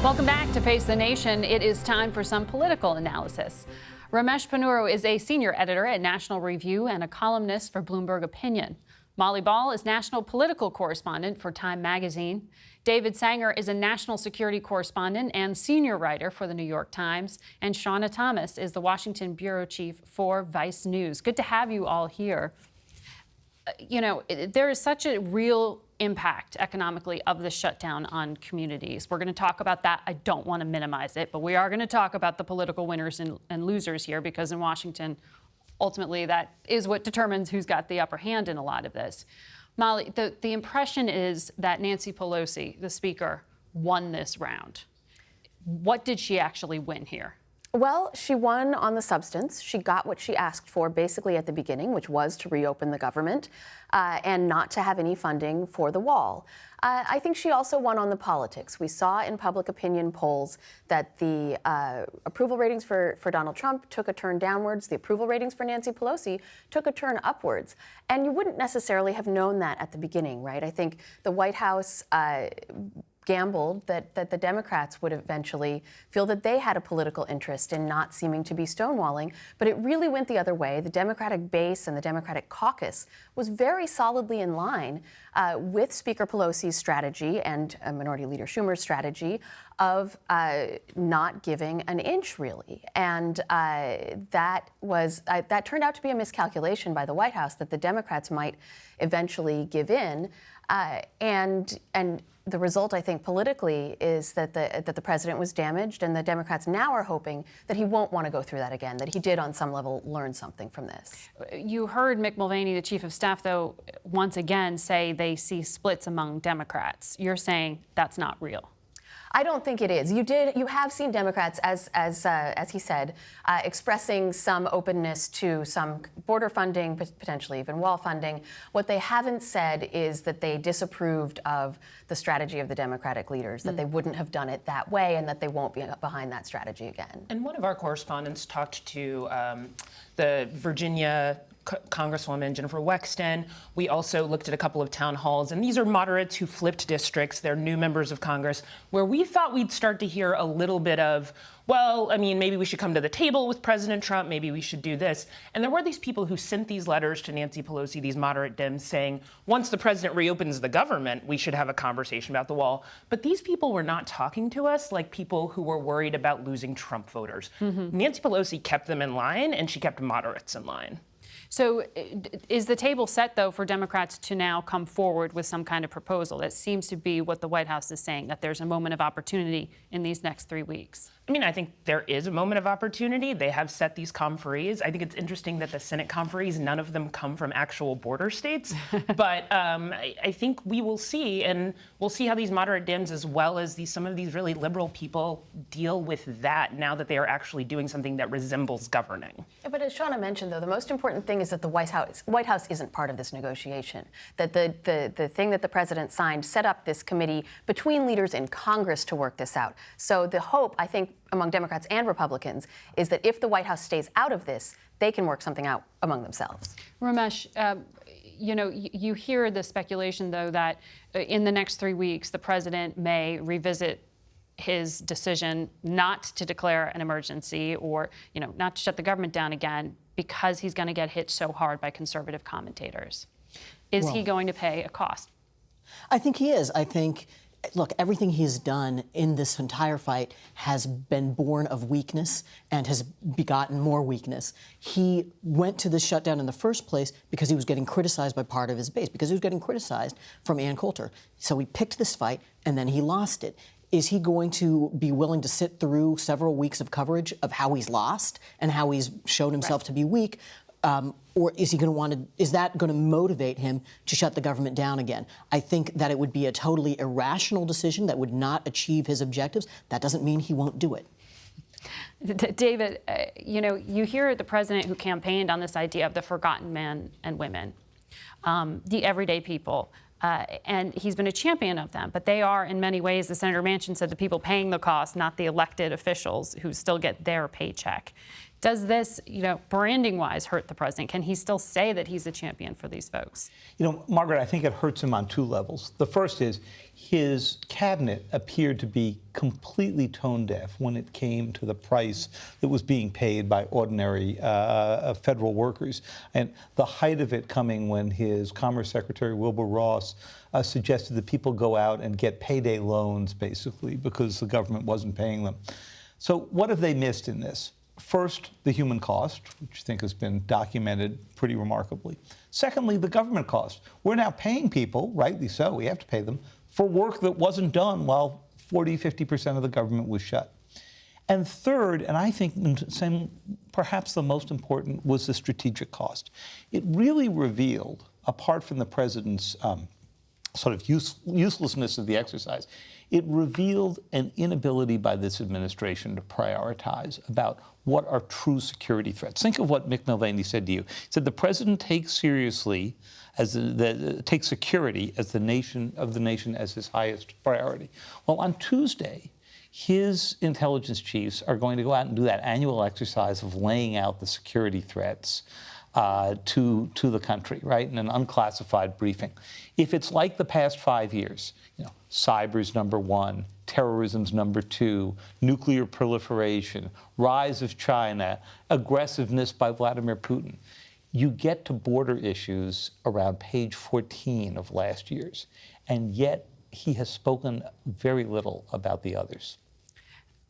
Welcome back to Face the Nation. It is time for some political analysis. Ramesh Ponnuru is a senior editor at National Review and a columnist for Bloomberg Opinion. Molly Ball is national political correspondent for Time magazine. David Sanger is a national security correspondent and senior writer for the New York Times. And Shauna Thomas is the Washington bureau chief for Vice News. Good to have you all here. There is such a real impact economically of the shutdown on communities. We're going to talk about that. I don't want to minimize it, but we are going to talk about the political winners and losers here, because in Washington, ultimately, that is what determines who's got the upper hand in a lot of this. Molly, the impression is that Nancy Pelosi, the speaker, won this round. What did she actually win here? Well, she won on the substance. She got what she asked for basically at the beginning, which was to reopen the government and not to have any funding for the wall. I think she also won on the politics. We saw in public opinion polls that the approval ratings for Donald Trump took a turn downwards. The approval ratings for Nancy Pelosi took a turn upwards. And you wouldn't necessarily have known that at the beginning, right? I think the White House gambled that the Democrats would eventually feel that they had a political interest in not seeming to be stonewalling, but it really went the other way. The Democratic base and the Democratic caucus was very solidly in line with Speaker Pelosi's strategy and Minority Leader Schumer's strategy of not giving an inch, really. And that turned out to be a miscalculation by the White House, that the Democrats might eventually give in. And the result, I think, politically is that the president was damaged, and the Democrats now are hoping that he won't want to go through that again, that he did on some level learn something from this. You heard Mick Mulvaney, the chief of staff, though, once again say they see splits among Democrats. You're saying that's not real. I don't think it is. You have seen Democrats, as he said, expressing some openness to some border funding, potentially even wall funding. What they haven't said is that they disapproved of the strategy of the Democratic leaders, that they wouldn't have done it that way, and that they won't be behind that strategy again. And one of our correspondents talked to the Virginia Congresswoman Jennifer Wexton. We also looked at a couple of town halls, and these are moderates who flipped districts. They're new members of Congress, where we thought we'd start to hear a little bit of, well, I mean, maybe we should come to the table with President Trump. Maybe we should do this. And there were these people who sent these letters to Nancy Pelosi, these moderate Dems, saying, once the president reopens the government, we should have a conversation about the wall. But these people were not talking to us like people who were worried about losing Trump voters. Nancy Pelosi kept them in line, and she kept moderates in line. So is the table set, though, for Democrats to now come forward with some kind of proposal? That seems to be what the White House is saying, that there's a moment of opportunity in these next 3 weeks. I mean, I think there is a moment of opportunity. They have set these conferees. I think it's interesting that the Senate conferees, none of them come from actual border states. But I think we will see, and we'll see how these moderate Dems, as well as some of these really liberal people, deal with that now that they are actually doing something that resembles governing. Yeah, but as Shauna mentioned, though, the most important thing is that the White House isn't part of this negotiation. That the thing that the president signed set up this committee between leaders in Congress to work this out. So the hope, I think, among Democrats and Republicans, is that if the White House stays out of this, they can work something out among themselves. Ramesh, you hear the speculation, though, that in the next 3 weeks, the president may revisit his decision not to declare an emergency or, not to shut the government down again, because he's going to get hit so hard by conservative commentators. Is he going to pay a cost? I think he is. I think, look, everything he's done in this entire fight has been born of weakness and has begotten more weakness. He went to the shutdown in the first place because he was getting criticized by part of his base, because he was getting criticized from Ann Coulter. So he picked this fight, and then he lost it. Is he going to be willing to sit through several weeks of coverage of how he's lost and how he's shown himself to be weak? Or is he going to want to? Is that going to motivate him to shut the government down again? I think that it would be a totally irrational decision that would not achieve his objectives. That doesn't mean he won't do it. David, you hear the president who campaigned on this idea of the forgotten men and women, the everyday people. And he's been a champion of them. But they are, in many ways, as Senator Manchin said, the people paying the cost, not the elected officials who still get their paycheck. Does this, branding-wise hurt the president? Can he still say that he's a champion for these folks? Margaret, I think it hurts him on two levels. The first is his cabinet appeared to be completely tone deaf when it came to the price that was being paid by ordinary federal workers. And the height of it coming when his Commerce Secretary, Wilbur Ross, suggested that people go out and get payday loans, basically, because the government wasn't paying them. So what have they missed in this? First, the human cost, which I think has been documented pretty remarkably. Secondly, the government cost. We're now paying people, rightly so, we have to pay them, for work that wasn't done while 40–50% of the government was shut. And third, and I think perhaps the most important, was the strategic cost. It really revealed, apart from the president's sort of uselessness of the exercise, it revealed an inability by this administration to prioritize about what are true security threats. Think of what Mick Mulvaney said to you. He said the president takes seriously takes security as the nation as his highest priority. Well, on Tuesday, his intelligence chiefs are going to go out and do that annual exercise of laying out the security threats to the country, right, in an unclassified briefing. If it's like the past 5 years, cyber's number one, terrorism's number two, nuclear proliferation, rise of China, aggressiveness by Vladimir Putin, you get to border issues around page 14 of last year's, and yet he has spoken very little about the others.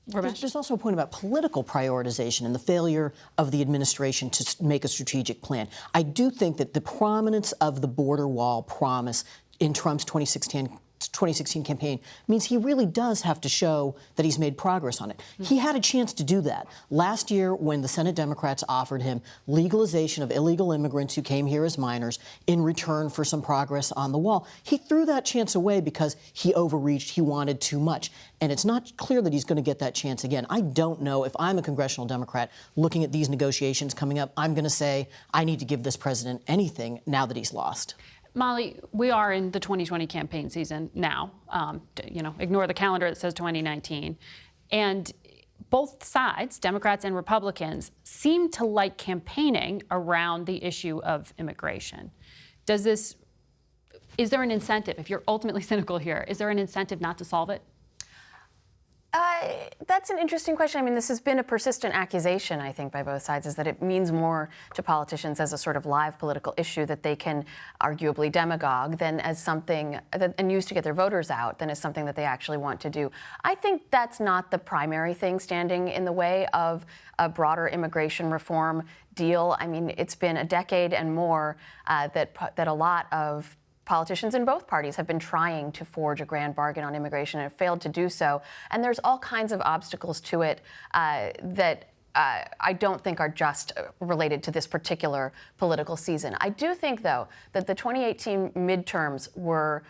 There's also a point about political prioritization and the failure of the administration to make a strategic plan. I do think that the prominence of the border wall promise in Trump's 2016 campaign means he really does have to show that he's made progress on it. He had a chance to do that. Last year, when the Senate Democrats offered him legalization of illegal immigrants who came here as minors in return for some progress on the wall, he threw that chance away because he overreached, he wanted too much. And it's not clear that he's going to get that chance again. I don't know if I'm a congressional Democrat looking at these negotiations coming up, I'm going to say I need to give this president anything now that he's lost. Molly, we are in the 2020 campaign season now. Ignore the calendar that says 2019. And both sides, Democrats and Republicans, seem to like campaigning around the issue of immigration. Is there an incentive, if you're ultimately cynical here, is there an incentive not to solve it? That's an interesting question. I mean, this has been a persistent accusation, I think, by both sides, is that it means more to politicians as a sort of live political issue that they can arguably demagogue than as something and use to get their voters out than as something that they actually want to do. I think that's not the primary thing standing in the way of a broader immigration reform deal. I mean, it's been a decade and more that a lot of politicians in both parties have been trying to forge a grand bargain on immigration and have failed to do so. And there's all kinds of obstacles to it that I don't think are just related to this particular political season. I do think, though, that the 2018 midterms were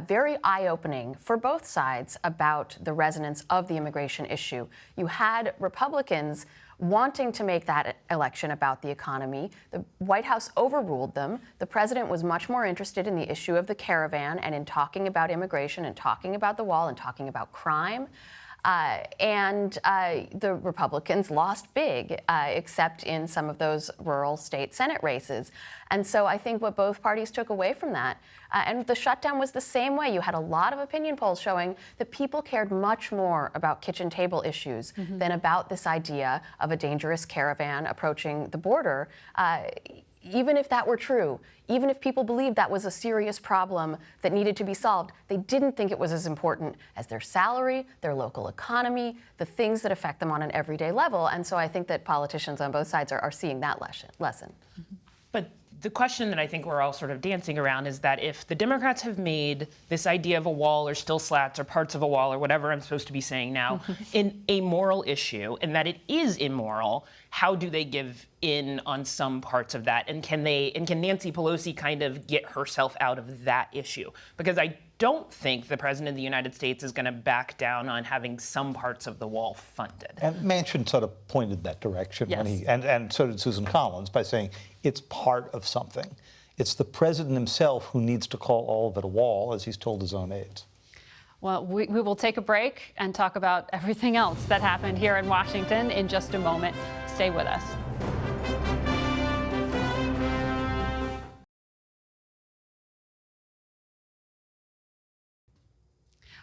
very eye-opening for both sides about the resonance of the immigration issue. You had Republicans wanting to make that election about the economy. The White House overruled them. The president was much more interested in the issue of the caravan and in talking about immigration and talking about the wall and talking about crime. The Republicans lost big, except in some of those rural state Senate races. And so I think what both parties took away from that, and the shutdown was the same way. You had a lot of opinion polls showing that people cared much more about kitchen table issues than about this idea of a dangerous caravan approaching the border. Even if that were true, even if people believed that was a serious problem that needed to be solved, they didn't think it was as important as their salary, their local economy, the things that affect them on an everyday level. And so I think that politicians on both sides are seeing that lesson. But the question that I think we're all sort of dancing around is that if the Democrats have made this idea of a wall or still slats or parts of a wall or whatever I'm supposed to be saying now in a moral issue, and that it is immoral, how do they give in on some parts of that? And can Nancy Pelosi kind of get herself out of that issue? Because I don't think the president of the United States is going to back down on having some parts of the wall funded. And Manchin sort of pointed that direction when and so did Susan Collins by saying it's part of something. It's the president himself who needs to call all of it a wall, as he's told his own aides. Well, we will take a break and talk about everything else that happened here in Washington in just a moment. Stay with us.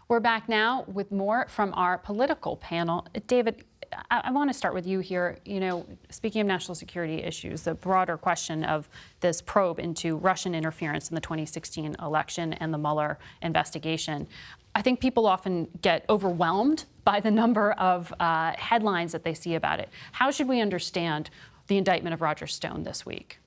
We're back now with more from our political panel. David, I want to start with you here. You know, speaking of national security issues, the broader question of this probe into Russian interference in the 2016 election and the Mueller investigation. I think people often get overwhelmed by the number of headlines that they see about it. How should we understand the indictment of Roger Stone this week?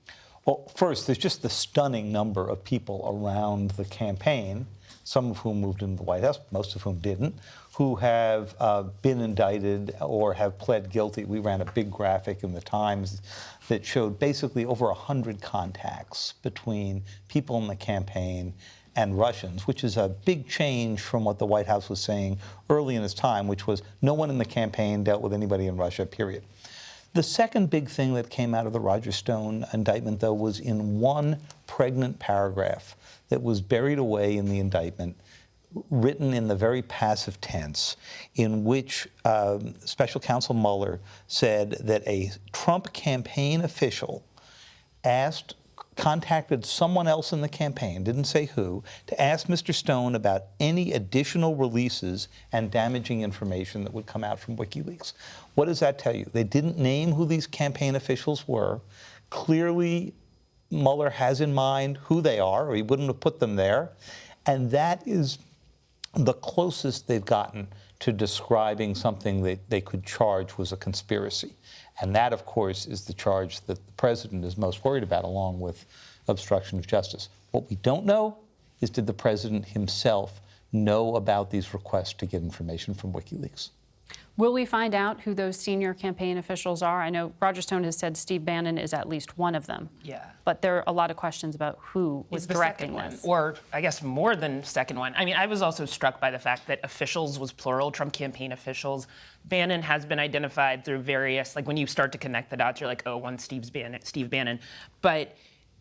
Well, first, there's just the stunning number of people around the campaign, some of whom moved into the White House, most of whom didn't, who have been indicted or have pled guilty. We ran a big graphic in the Times that showed basically over 100 contacts between people in the campaign and Russians, which is a big change from what the White House was saying early in its time, which was no one in the campaign dealt with anybody in Russia, period. The second big thing that came out of the Roger Stone indictment, though, was in one pregnant paragraph that was buried away in the indictment, written in the very passive tense, in which Special Counsel Mueller said that a Trump campaign official contacted someone else in the campaign, didn't say who, to ask Mr. Stone about any additional releases and damaging information that would come out from WikiLeaks. What does that tell you? They didn't name who these campaign officials were. Clearly, Mueller has in mind who they are, or he wouldn't have put them there. And that is the closest they've gotten to describing something that they could charge was a conspiracy. And that, of course, is the charge that the president is most worried about, along with obstruction of justice. What we don't know is, did the president himself know about these requests to get information from WikiLeaks? Will we find out who those senior campaign officials are? I know Roger Stone has said Steve Bannon is at least one of them. Yeah. But there are a lot of questions about who was directing this. Or I guess more than second one. I mean, I was also struck by the fact that officials was plural, Trump campaign officials. Bannon has been identified through various, like when you start to connect the dots, you're like, oh, one Steve Bannon. But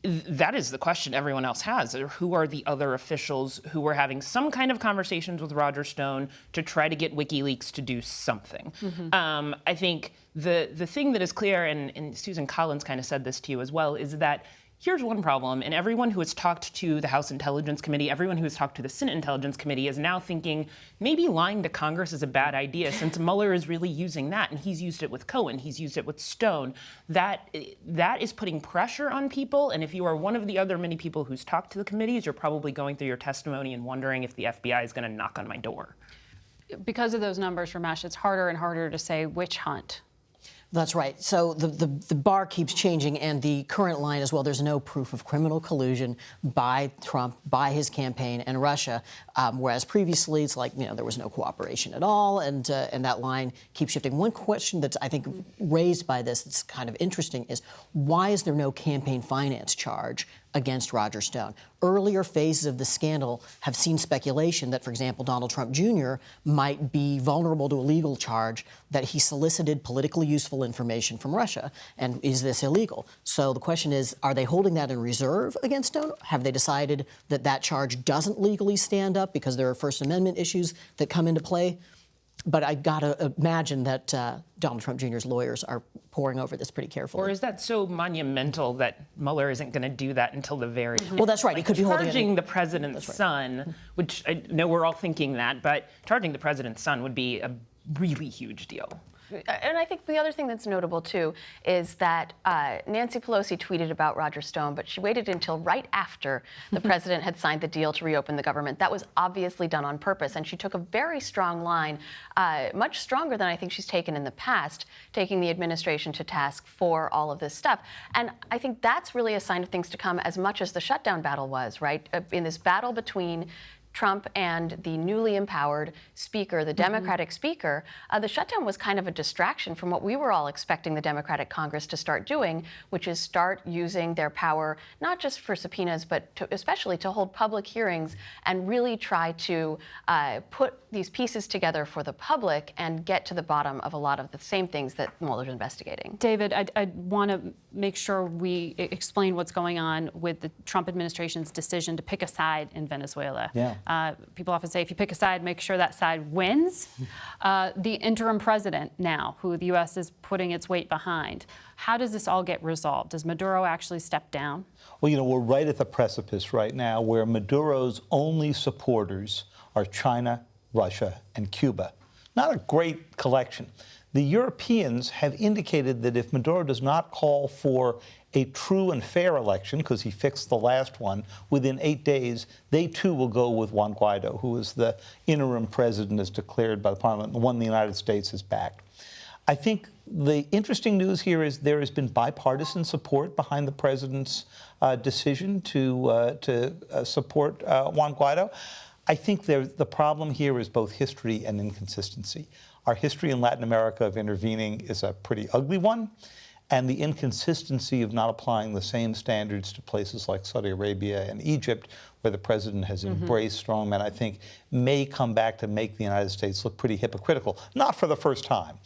that is the question everyone else has. Who are the other officials who were having some kind of conversations with Roger Stone to try to get WikiLeaks to do something? Mm-hmm. I think the thing that is clear, and Susan Collins kind of said this to you as well, is that here's one problem, and everyone who has talked to the House Intelligence Committee, everyone who has talked to the Senate Intelligence Committee is now thinking maybe lying to Congress is a bad idea, since Mueller is really using that, and he's used it with Cohen, he's used it with Stone. That is putting pressure on people, and if you are one of the other many people who's talked to the committees, you're probably going through your testimony and wondering if the FBI is going to knock on my door. Because of those numbers, Ramesh, it's harder and harder to say which hunt. That's right. So the bar keeps changing, and the current line as well, there's no proof of criminal collusion by Trump, by his campaign, and Russia, whereas previously it's like, there was no cooperation at all, and that line keeps shifting. One question that's, I think, raised by this that's kind of interesting is, why is there no campaign finance charge against Roger Stone? Earlier phases of the scandal have seen speculation that, for example, Donald Trump Jr. might be vulnerable to a legal charge that he solicited politically useful information from Russia. And is this illegal? So the question is, are they holding that in reserve against Stone? Have they decided that that charge doesn't legally stand up because there are First Amendment issues that come into play? But I got to imagine that Donald Trump Jr.'s lawyers are poring over this pretty carefully. Or is that so monumental that Mueller isn't going to do that until the very end? Well, that's right. Like, he could be charging the president's son, which I know we're all thinking that, but charging the president's son would be a really huge deal. And I think the other thing that's notable, too, is that Nancy Pelosi tweeted about Roger Stone, but she waited until right after the president had signed the deal to reopen the government. That was obviously done on purpose, and she took a very strong line, much stronger than I think she's taken in the past, taking the administration to task for all of this stuff. And I think that's really a sign of things to come, as much as the shutdown battle was, right? In this battle between Trump and the newly empowered speaker, the Democratic speaker, the shutdown was kind of a distraction from what we were all expecting the Democratic Congress to start doing, which is start using their power, not just for subpoenas, but especially to hold public hearings and really try to put these pieces together for the public and get to the bottom of a lot of the same things that Mueller's investigating. David, I want to make sure we explain what's going on with the Trump administration's decision to pick a side in Venezuela. Yeah. People often say if you pick a side, make sure that side wins. The interim president now, who the U.S. is putting its weight behind. How does this all get resolved? Does Maduro actually step down? Well, we're right at the precipice right now where Maduro's only supporters are China, Russia, and Cuba. Not a great collection. The Europeans have indicated that if Maduro does not call for a true and fair election, because he fixed the last one, within 8 days, they too will go with Juan Guaido, who is the interim president as declared by the parliament, the one the United States has backed. I think the interesting news here is there has been bipartisan support behind the president's decision to support Juan Guaido. I think the problem here is both history and inconsistency. Our history in Latin America of intervening is a pretty ugly one, and the inconsistency of not applying the same standards to places like Saudi Arabia and Egypt, where the president has embraced strongmen, I think may come back to make the United States look pretty hypocritical, not for the first time.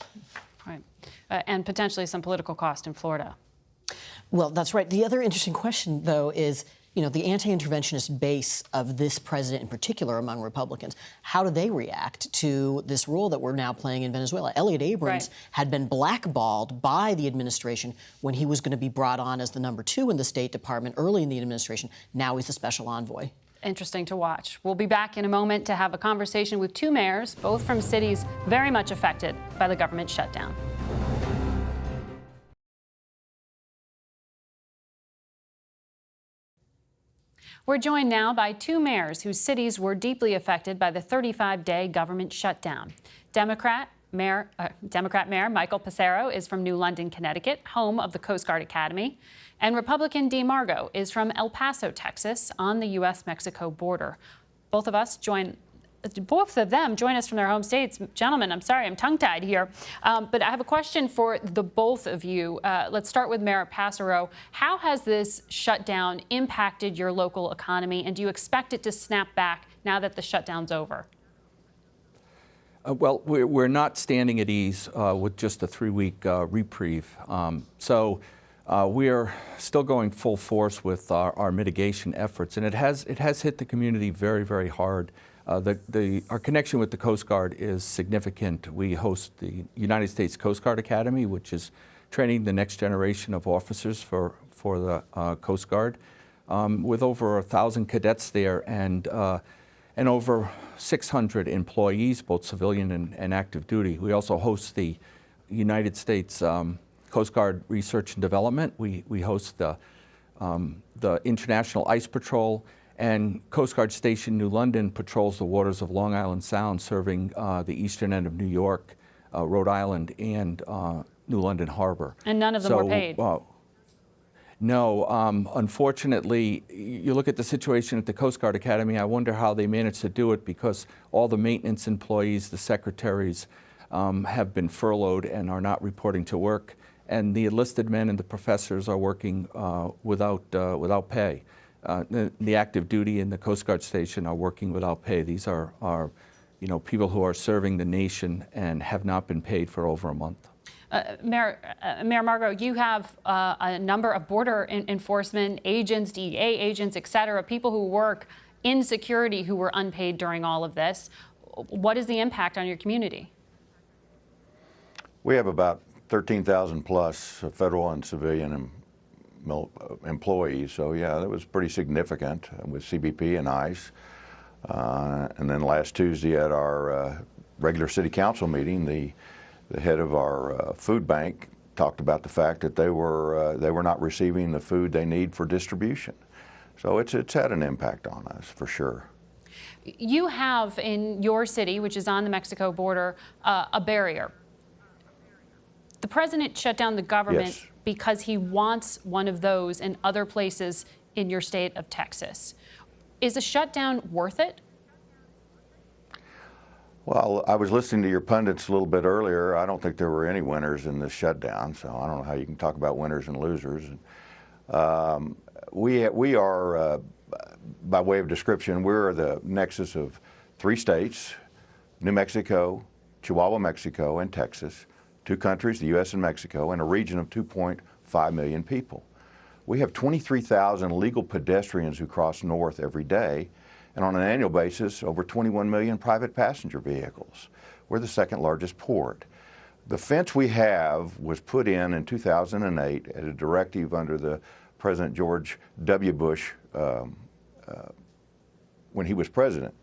Right. And potentially some political cost in Florida. Well, that's right. The other interesting question, though, is the anti-interventionist base of this president in particular among Republicans. How do they react to this role that we're now playing in Venezuela? Elliot Abrams had been blackballed by the administration when he was going to be brought on as the #2 in the State Department early in the administration. Now he's the special envoy. Interesting to watch. We'll be back in a moment to have a conversation with two mayors, both from cities very much affected by the government shutdown. We're joined now by two mayors whose cities were deeply affected by the 35-day government shutdown. Democrat Mayor Michael Passero is from New London, Connecticut, home of the Coast Guard Academy. And Republican Dee Margo is from El Paso, Texas, on the U.S.-Mexico border. Both of them join us from their home states. Gentlemen, I'm sorry, I'm tongue-tied here. But I have a question for the both of you. Let's start with Mayor Passero. How has this shutdown impacted your local economy, and do you expect it to snap back now that the shutdown's over? Well, we're not standing at ease with just a 3-week reprieve. We're still going full force with our mitigation efforts, and it has hit the community very, very hard. Our connection with the Coast Guard is significant. We host the United States Coast Guard Academy, which is training the next generation of officers for the Coast Guard, with over 1,000 cadets there and over 600 employees, both civilian and active duty. We also host the United States Coast Guard Research and Development. We host the International Ice Patrol, and Coast Guard Station New London patrols the waters of Long Island Sound, serving the eastern end of New York, Rhode Island, and New London Harbor. And none of them were paid? No. Unfortunately, you look at the situation at the Coast Guard Academy, I wonder how they managed to do it, because all the maintenance employees, the secretaries, have been furloughed and are not reporting to work. And the enlisted men and the professors are working without pay. The active duty in the Coast Guard station are working without pay. These are people who are serving the nation and have not been paid for over a month. Mayor Margo, you have a number of border enforcement agents, DEA agents, et cetera, people who work in security who were unpaid during all of this. What is the impact on your community? We have about 13,000 plus federal and civilian employees. So yeah, that was pretty significant with CBP and ICE. And then last Tuesday at our regular city council meeting, the head of our food bank talked about the fact that they were not receiving the food they need for distribution. So it's had an impact on us for sure. You have in your city, which is on the Mexico border, a barrier. The president shut down the government because he wants one of those in other places in your state of Texas. Is a shutdown worth it? Well, I was listening to your pundits a little bit earlier. I don't think there were any winners in this shutdown, so I don't know how you can talk about winners and losers. We are, by way of description, we're the nexus of 3 states, New Mexico, Chihuahua, Mexico, and Texas, 2 countries, the U.S. and Mexico, and a region of 2.5 million people. We have 23,000 legal pedestrians who cross north every day, and on an annual basis, over 21 million private passenger vehicles. We're the second largest port. The fence we have was put in 2008 at a directive under the President George W. Bush when he was president.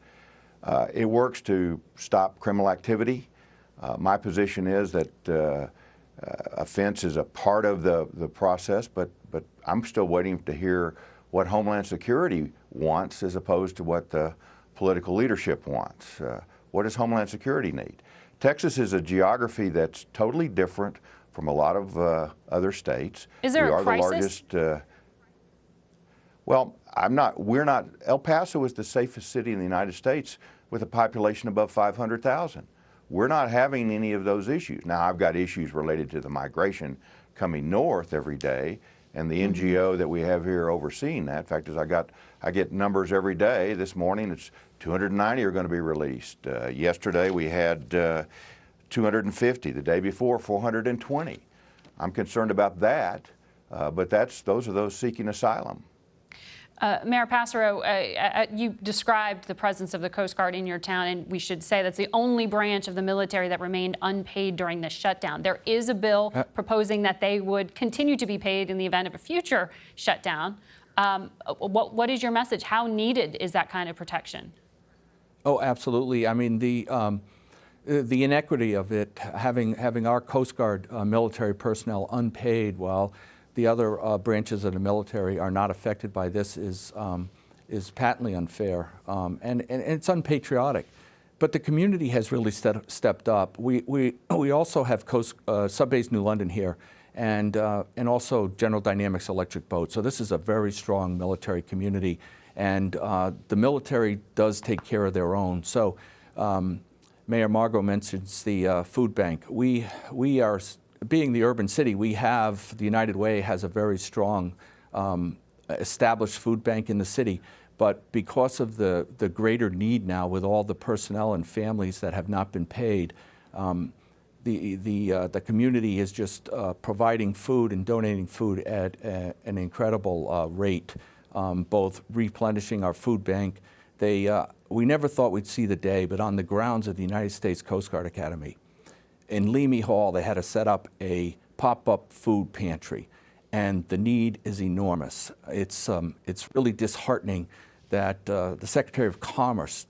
It works to stop criminal activity. My position is that a fence is a part of the process, but I'm still waiting to hear what Homeland Security wants as opposed to what the political leadership wants. What does Homeland Security need? Texas is a geography that's totally different from a lot of other states. Is there a crisis? We are the largest. Well, we're not. El Paso is the safest city in the United States with a population above 500,000. We're not having any of those issues. Now, I've got issues related to the migration coming north every day, and the NGO that we have here overseeing that. In fact, I get numbers every day. This morning, it's 290 are going to be released. Yesterday, we had 250. The day before, 420. I'm concerned about that, but those are those seeking asylum. Mayor Passero, you described the presence of the Coast Guard in your town, and we should say that's the only branch of the military that remained unpaid during the shutdown. There is a bill proposing that they would continue to be paid in the event of a future shutdown. What is your message? How needed is that kind of protection? Oh, absolutely. I mean, the inequity of it, having our Coast Guard military personnel unpaid while the other branches of the military are not affected by this is patently unfair, and it's unpatriotic. But the community has really stepped up. We also have Subbase New London here, and also General Dynamics electric boats. So this is a very strong military community, and the military does take care of their own. So Mayor Margot mentions the food bank. We are, being the urban city, the United Way has a very strong established food bank in the city, but because of the greater need now with all the personnel and families that have not been paid, the community is just providing food and donating food at an incredible rate, both replenishing our food bank. We never thought we'd see the day, but on the grounds of the United States Coast Guard Academy, in Leamy Hall, they had to set up a pop-up food pantry, and the need is enormous. It's really disheartening that the Secretary of Commerce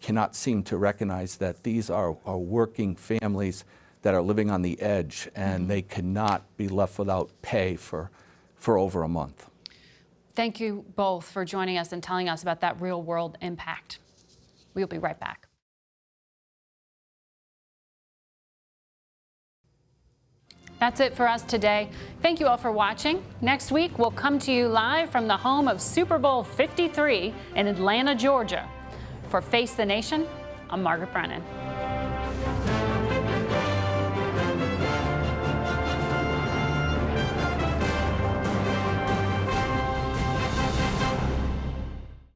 cannot seem to recognize that these are working families that are living on the edge, and they cannot be left without pay for over a month. Thank you both for joining us and telling us about that real-world impact. We'll be right back. That's it for us today. Thank you all for watching. Next week, we'll come to you live from the home of Super Bowl 53 in Atlanta, Georgia. For Face the Nation, I'm Margaret Brennan.